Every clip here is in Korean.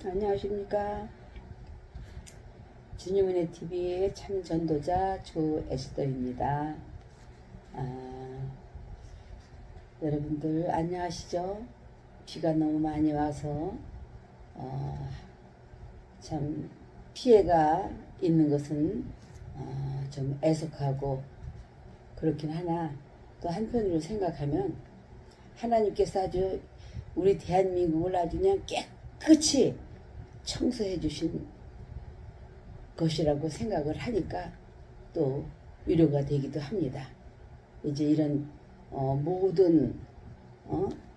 안녕하십니까. 주님은혜 TV의 참전도자 조에스더입니다. 여러분들 안녕하시죠? 비가 너무 많이 와서 참 피해가 있는 것은 좀 애석하고 그렇긴 하나, 또 한편으로 생각하면 하나님께서 아주 우리 대한민국을 아주 그냥 깨끗이 청소해 주신 것이라고 생각을 하니까 또 위로가 되기도 합니다. 이제 이런 모든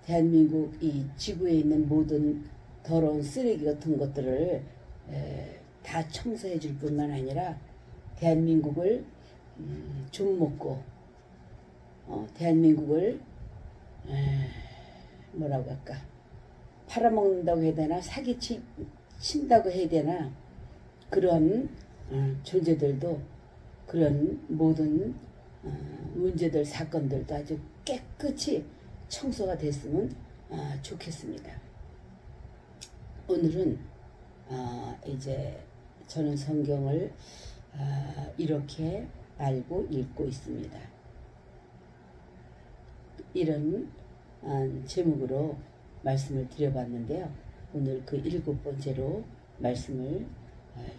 대한민국 이 지구에 있는 모든 더러운 쓰레기 같은 것들을 다 청소해 줄 뿐만 아니라 대한민국을 좀 먹고 대한민국을 뭐라고 할까, 팔아먹는다고 해야 되나, 사기친다고 해야 되나, 그런 존재들도, 그런 모든 문제들, 사건들도 아주 깨끗이 청소가 됐으면 좋겠습니다. 오늘은 이제 저는 성경을 이렇게 알고 읽고 있습니다. 이런 제목으로 말씀을 드려봤는데요. 오늘 그 7번째로 말씀을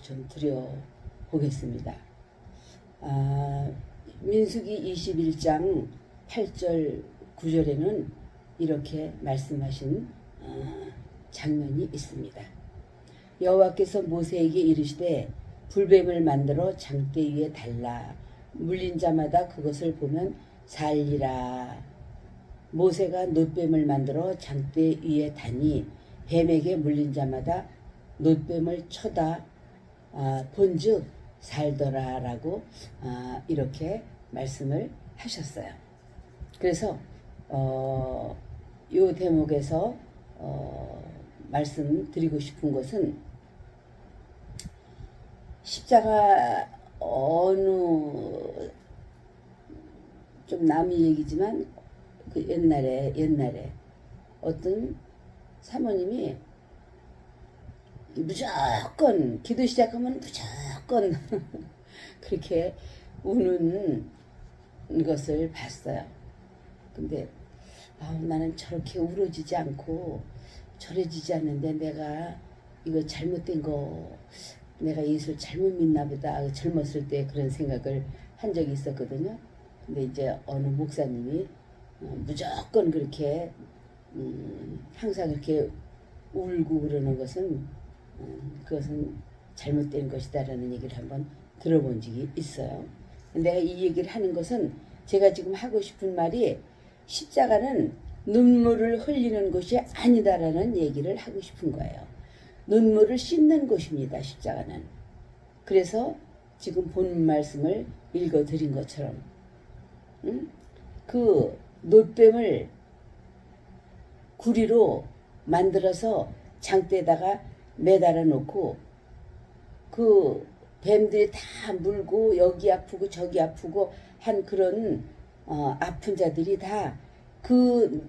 좀 드려보겠습니다. 민수기 21장 8절 9절에는 이렇게 말씀하신 장면이 있습니다. 여호와께서 모세에게 이르시되 불뱀을 만들어 장대 위에 달라 물린 자마다 그것을 보면 살리라. 모세가 놋뱀을 만들어 장대 위에 다니 뱀에게 물린 자마다 놋뱀을 쳐다 본즉 살더라 라고 이렇게 말씀을 하셨어요. 그래서 이 대목에서 말씀드리고 싶은 것은, 십자가 어느 좀 남의 얘기지만 그 옛날에 어떤 사모님이 무조건 기도 시작하면 무조건 그렇게 우는 것을 봤어요. 근데 나는 저렇게 울어지지 않고 절해지지 않는데 내가 이거 잘못된 거, 내가 예수를 잘못 믿나 보다, 젊었을 때 그런 생각을 한 적이 있었거든요. 근데 이제 어느 목사님이 무조건 그렇게 항상 그렇게 울고 그러는 것은 그것은 잘못된 것이다라는 얘기를 한번 들어본 적이 있어요. 내가 이 얘기를 하는 것은, 제가 지금 하고 싶은 말이 십자가는 눈물을 흘리는 것이 아니다라는 얘기를 하고 싶은 거예요. 눈물을 씻는 것입니다, 십자가는. 그래서 지금 본 말씀을 읽어드린 것처럼 그 놋뱀을 구리로 만들어서 장대에다가 매달아 놓고 그 뱀들이 다 물고 여기 아프고 저기 아프고 한 그런 아픈 자들이 다 그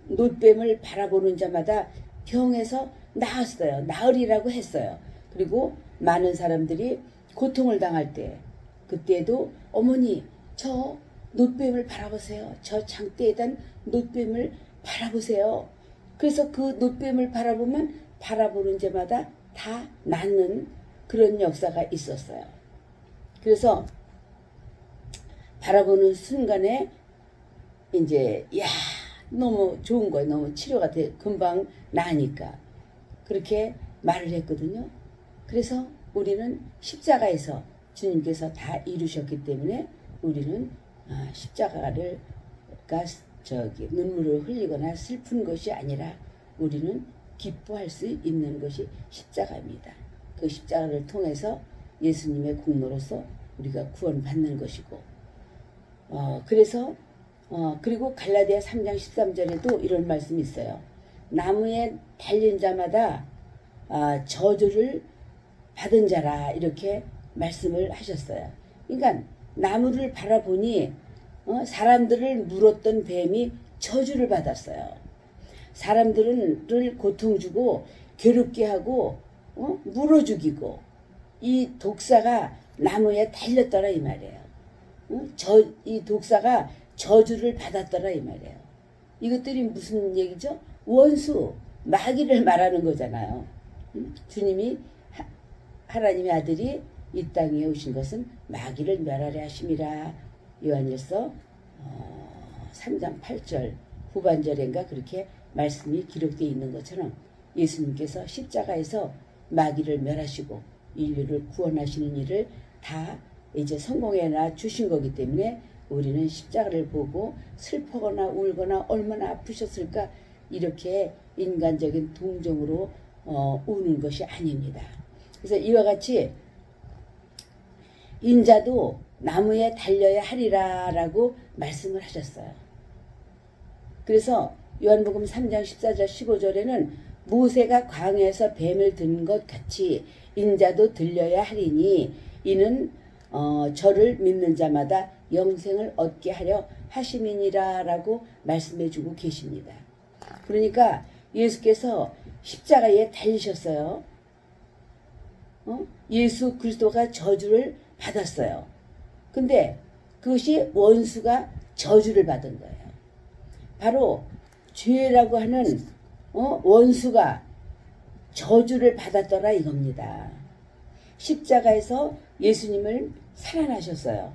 놋뱀을 바라보는 자마다 병에서 나았어요. 나으리라고 했어요. 그리고 많은 사람들이 고통을 당할 때, 그때도 어머니 저 놋뱀을 바라보세요. 저 장대에다 놋뱀을 바라보세요. 그래서 그 놋뱀을 바라보면 바라보는 자마다 다 낫는 그런 역사가 있었어요. 그래서 바라보는 순간에 이제 너무 좋은 거예요. 너무 치료가 금방 나으니까 그렇게 말을 했거든요. 그래서 우리는 십자가에서 주님께서 다 이루셨기 때문에 우리는 십자가를 눈물을 흘리거나 슬픈 것이 아니라 우리는 기뻐할 수 있는 것이 십자가입니다. 그 십자가를 통해서 예수님의 공로로서 우리가 구원받는 것이고, 그래서 그리고 갈라디아 3장 13절에도 이런 말씀이 있어요. 나무에 달린 자마다 저주를 받은 자라, 이렇게 말씀을 하셨어요. 그러니까 나무를 바라보니 사람들을 물었던 뱀이 저주를 받았어요. 사람들을 고통 주고 괴롭게 하고 물어 죽이고 이 독사가 나무에 달렸더라 이 말이에요. 이 독사가 저주를 받았더라 이 말이에요. 이것들이 무슨 얘기죠? 원수, 마귀를 말하는 거잖아요. 주님이 하나님의 아들이 이 땅에 오신 것은 마귀를 멸하려 하심이라. 요한일서 3장 8절 후반절인가 그렇게 말씀이 기록되어 있는 것처럼 예수님께서 십자가에서 마귀를 멸하시고 인류를 구원하시는 일을 다 이제 성공해 주신 거기 때문에 우리는 십자가를 보고 슬퍼거나 울거나 얼마나 아프셨을까 이렇게 인간적인 동정으로 우는 것이 아닙니다. 그래서 이와 같이 인자도 나무에 달려야 하리라 라고 말씀을 하셨어요. 그래서 요한복음 3장 14절 15절에는 모세가 광야에서 뱀을 든 것 같이 인자도 들려야 하리니 이는 저를 믿는 자마다 영생을 얻게 하려 하심이니라 라고 말씀해 주고 계십니다. 그러니까 예수께서 십자가에 달리셨어요. 예수 그리스도가 저주를 받았어요. 근데 그것이 원수가 저주를 받은 거예요. 바로 죄라고 하는 원수가 저주를 받았더라 이겁니다. 십자가에서 예수님을 살아나셨어요.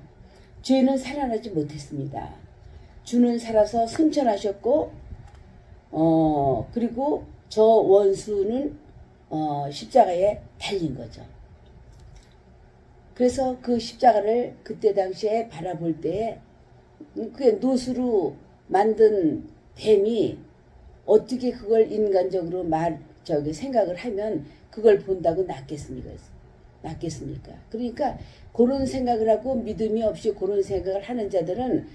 죄는 살아나지 못했습니다. 주는 살아서 승천하셨고 그리고 저 원수는 십자가에 달린 거죠. 그래서 그 십자가를 그때 당시에 바라볼 때에 그게 노수로 만든 뱀이 어떻게 그걸 인간적으로 생각을 하면 그걸 본다고 낫겠습니까? 그러니까 그런 생각을 하고 믿음이 없이 그런 생각을 하는 자들은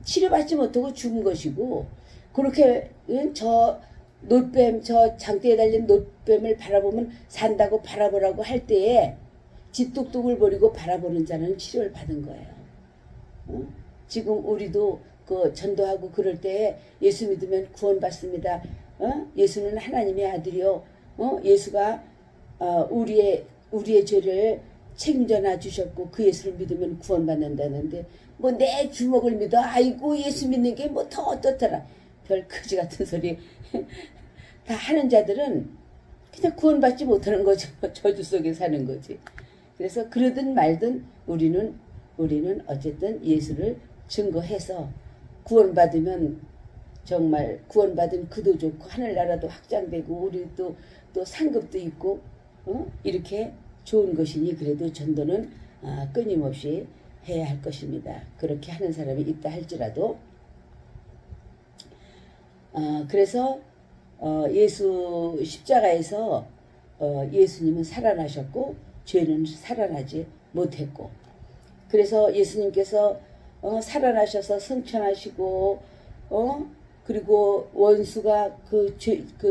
치료받지 못하고 죽은 것이고 그렇게 저 노뱀 저 장대에 달린 노뱀을 바라보면 산다고 바라보라고 할 때에 쥐뚝뚝을 버리고 바라보는 자는 치료를 받은 거예요. 지금 우리도 그 전도하고 그럴 때에 예수 믿으면 구원받습니다. 예수는 하나님의 아들이요. 예수가 우리의 죄를 책임져 놔 주셨고 그 예수를 믿으면 구원받는다는데 뭐 내 주먹을 믿어 아이고 예수 믿는 게 뭐 더 어떻더라 별 거지 같은 소리 다 하는 자들은 그냥 구원받지 못하는 거죠. 저주 속에 사는 거지. 그래서 그러든 말든 우리는 어쨌든 예수를 증거해서 구원받으면 정말 구원받은 그도 좋고 하늘나라도 확장되고 우리도 또 상급도 있고 이렇게 좋은 것이니 그래도 전도는 끊임없이 해야 할 것입니다. 그렇게 하는 사람이 있다 할지라도 그래서 예수 십자가에서 예수님은 살아나셨고 죄는 살아나지 못했고 그래서 예수님께서 살아나셔서 승천하시고 그리고 원수가 그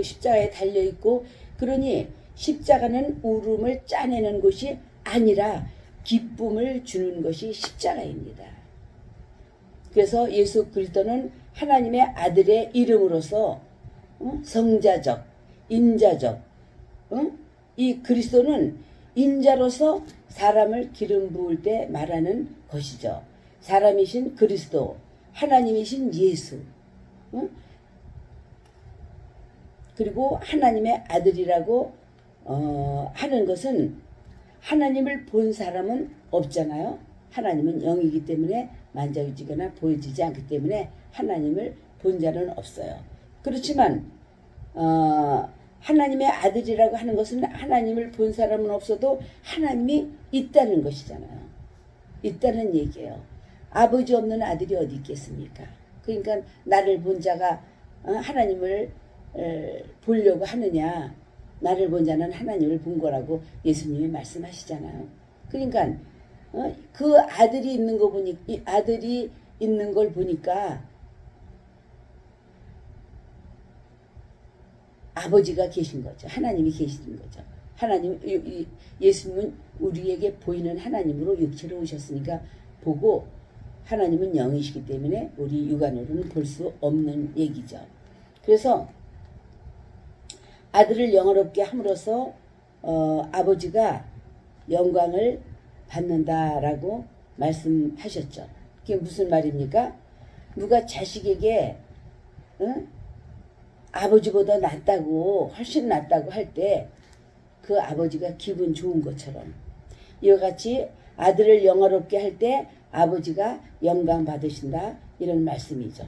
십자가에 달려있고 그러니 십자가는 울음을 짜내는 것이 아니라 기쁨을 주는 것이 십자가입니다. 그래서 예수 그리스도는 하나님의 아들의 이름으로서 성자적, 인자적 이 그리스도는 인자로서 사람을 기름 부을 때 말하는 것이죠. 사람이신 그리스도, 하나님이신 예수 그리고 하나님의 아들이라고 하는 것은 하나님을 본 사람은 없잖아요. 하나님은 영이기 때문에 만져지거나 보여지지 않기 때문에 하나님을 본 자는 없어요. 그렇지만 하나님의 아들이라고 하는 것은 하나님을 본 사람은 없어도 하나님이 있다는 것이잖아요. 있다는 얘기예요. 아버지 없는 아들이 어디 있겠습니까? 그러니까 나를 본 자가 하나님을 보려고 하느냐. 나를 본 자는 하나님을 본 거라고 예수님이 말씀하시잖아요. 그러니까 그 아들이 있는 거 보니 이 아들이 있는 걸 보니까 아버지가 계신 거죠. 하나님이 계시는 거죠. 하나님 예수님은 우리에게 보이는 하나님으로 육체로 오셨으니까 보고 하나님은 영이시기 때문에 우리 육안으로는 볼 수 없는 얘기죠. 그래서 아들을 영화롭게 함으로써 아버지가 영광을 받는다라고 말씀하셨죠. 그게 무슨 말입니까? 누가 자식에게 아버지보다 낫다고, 훨씬 낫다고 할 때 그 아버지가 기분 좋은 것처럼, 이와 같이 아들을 영화롭게 할 때 아버지가 영광 받으신다, 이런 말씀이죠.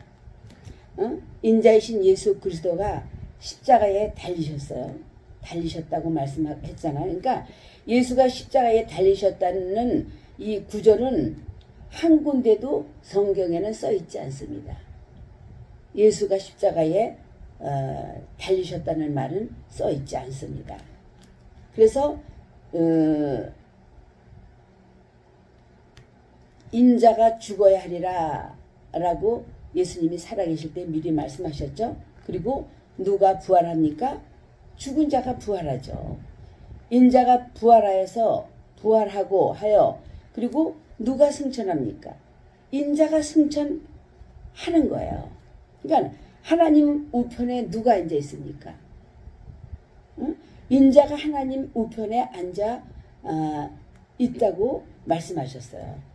인자이신 예수 그리스도가 십자가에 달리셨어요. 달리셨다고 말씀했잖아요. 그러니까 예수가 십자가에 달리셨다는 이 구절은 한 군데도 성경에는 써 있지 않습니다. 예수가 십자가에 달리셨다는 말은 써 있지 않습니다. 그래서 인자가 죽어야 하리라 라고 예수님이 살아계실 때 미리 말씀하셨죠. 그리고 누가 부활합니까? 죽은 자가 부활하죠. 인자가 부활하고 하여, 그리고 누가 승천합니까? 인자가 승천하는 거예요. 그러니까 하나님 우편에 누가 앉아 있습니까? 응? 인자가 하나님 우편에 앉아 있다고 말씀하셨어요.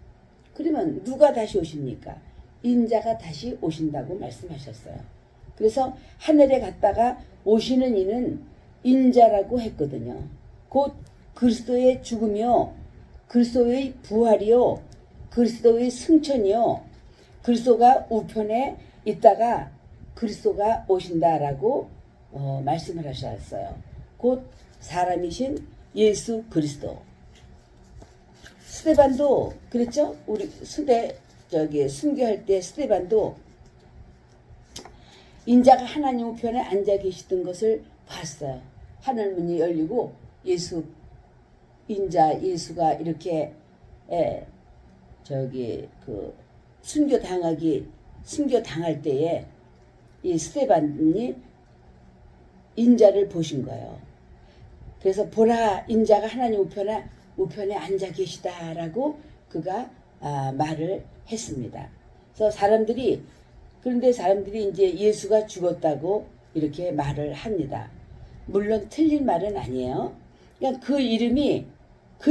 그러면 누가 다시 오십니까? 인자가 다시 오신다고 말씀하셨어요. 그래서 하늘에 갔다가 오시는 이는 인자라고 했거든요. 곧 그리스도의 죽음이요, 그리스도의 부활이요, 그리스도의 승천이요, 그리스도가 우편에 있다가 그리스도가 오신다라고 말씀을 하셨어요. 곧 사람이신 예수 그리스도. 스데반도 그랬죠? 우리 순교할 때 스데반도 인자가 하나님 우편에 앉아 계시던 것을 봤어요. 하늘 문이 열리고 예수가 이렇게 순교당할 때에 이 스데반이 인자를 보신 거예요. 그래서 보라, 인자가 하나님 우편에 앉아 계시다라고 그가 말을 했습니다. 그래서 그런데 사람들이 이제 예수가 죽었다고 이렇게 말을 합니다. 물론 틀린 말은 아니에요. 그냥 그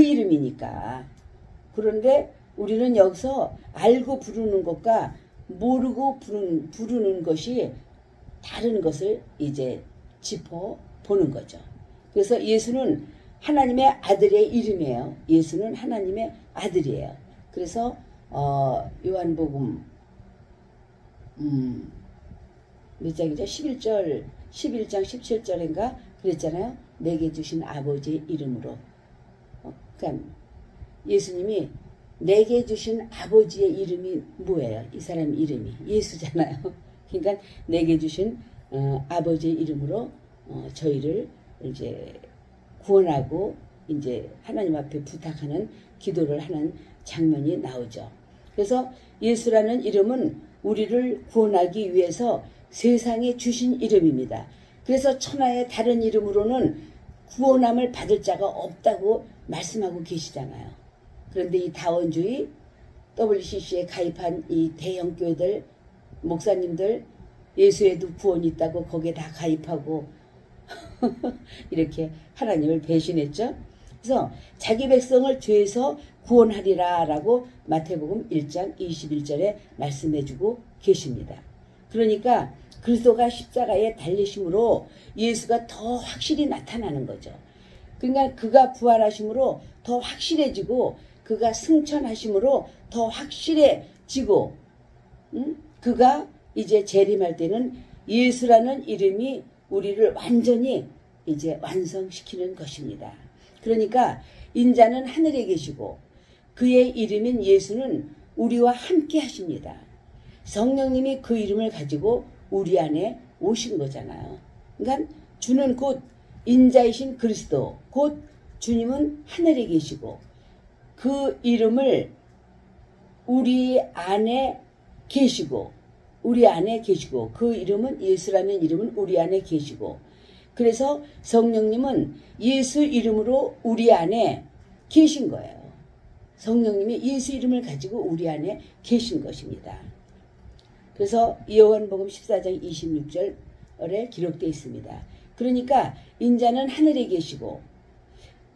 이름이니까. 그런데 우리는 여기서 알고 부르는 것과 모르고 부르는 것이 다른 것을 이제 짚어보는 거죠. 그래서 예수는 하나님의 아들의 이름이에요. 예수는 하나님의 아들이에요. 그래서 요한복음 몇 장이죠? 11장 17절인가 그랬잖아요. 내게 주신 아버지의 이름으로. 그러니까 예수님이 내게 주신 아버지의 이름이 뭐예요? 이 사람 이름이 예수잖아요. 그러니까 내게 주신 아버지의 이름으로 저희를 이제 구원하고 이제 하나님 앞에 부탁하는 기도를 하는 장면이 나오죠. 그래서 예수라는 이름은 우리를 구원하기 위해서 세상에 주신 이름입니다. 그래서 천하의 다른 이름으로는 구원함을 받을 자가 없다고 말씀하고 계시잖아요. 그런데 이 다원주의 WCC에 가입한 이 대형교회들 목사님들 예수에도 구원이 있다고 거기에 다 가입하고 이렇게 하나님을 배신했죠. 그래서 자기 백성을 죄에서 구원하리라 라고 마태복음 1장 21절에 말씀해주고 계십니다. 그러니까 그리스도가 십자가에 달리심으로 예수가 더 확실히 나타나는 거죠. 그러니까 그가 부활하심으로 더 확실해지고 그가 승천하심으로 더 확실해지고 그가 이제 재림할 때는 예수라는 이름이 우리를 완전히 이제 완성시키는 것입니다. 그러니까 인자는 하늘에 계시고 그의 이름인 예수는 우리와 함께 하십니다. 성령님이 그 이름을 가지고 우리 안에 오신 거잖아요. 그러니까 주는 곧 인자이신 그리스도, 곧 주님은 하늘에 계시고 그 이름을 우리 안에 계시고 그 이름은 예수라는 이름은 우리 안에 계시고 그래서 성령님은 예수 이름으로 우리 안에 계신 거예요. 성령님이 예수 이름을 가지고 우리 안에 계신 것입니다. 그래서 요한복음 14장 26절에 기록되어 있습니다. 그러니까 인자는 하늘에 계시고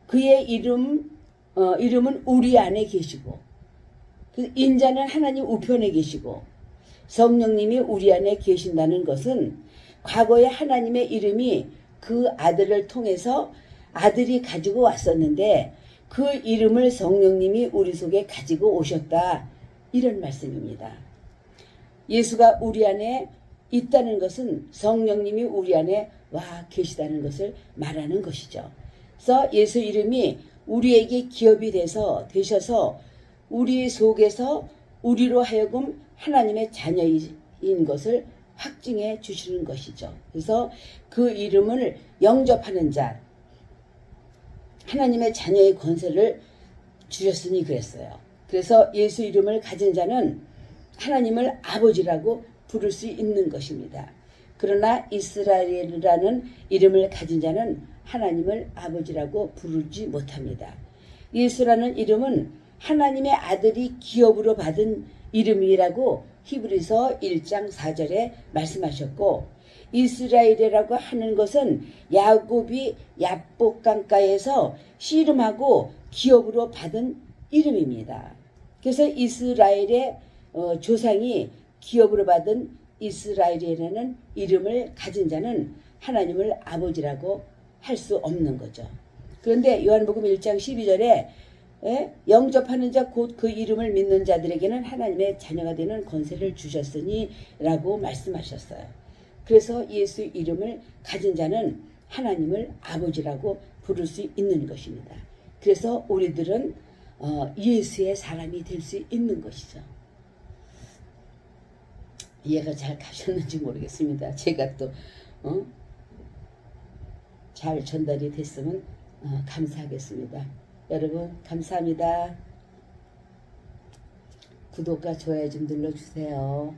그의 이름은 우리 안에 계시고 인자는 하나님 우편에 계시고 성령님이 우리 안에 계신다는 것은 과거에 하나님의 이름이 그 아들을 통해서 아들이 가지고 왔었는데 그 이름을 성령님이 우리 속에 가지고 오셨다. 이런 말씀입니다. 예수가 우리 안에 있다는 것은 성령님이 우리 안에 와 계시다는 것을 말하는 것이죠. 그래서 예수 이름이 우리에게 기업이 되셔서 우리 속에서 우리로 하여금 하나님의 자녀인 것을 확증해 주시는 것이죠. 그래서 그 이름을 영접하는 자, 하나님의 자녀의 권세를 주셨으니 그랬어요. 그래서 예수 이름을 가진 자는 하나님을 아버지라고 부를 수 있는 것입니다. 그러나 이스라엘이라는 이름을 가진 자는 하나님을 아버지라고 부르지 못합니다. 예수라는 이름은 하나님의 아들이 기업으로 받은 이름이라고 히브리서 1장 4절에 말씀하셨고, 이스라엘이라고 하는 것은 야곱이 야복강가에서 씨름하고 기업으로 받은 이름입니다. 그래서 이스라엘의 조상이 기업으로 받은 이스라엘이라는 이름을 가진 자는 하나님을 아버지라고 할 수 없는 거죠. 그런데 요한복음 1장 12절에 영접하는 자 곧 그 이름을 믿는 자들에게는 하나님의 자녀가 되는 권세를 주셨으니 라고 말씀하셨어요. 그래서 예수 이름을 가진 자는 하나님을 아버지라고 부를 수 있는 것입니다. 그래서 우리들은 예수의 사람이 될 수 있는 것이죠. 이해가 잘 가셨는지 모르겠습니다. 제가 또 잘 전달이 됐으면 감사하겠습니다. 여러분 감사합니다. 구독과 좋아요 좀 눌러주세요.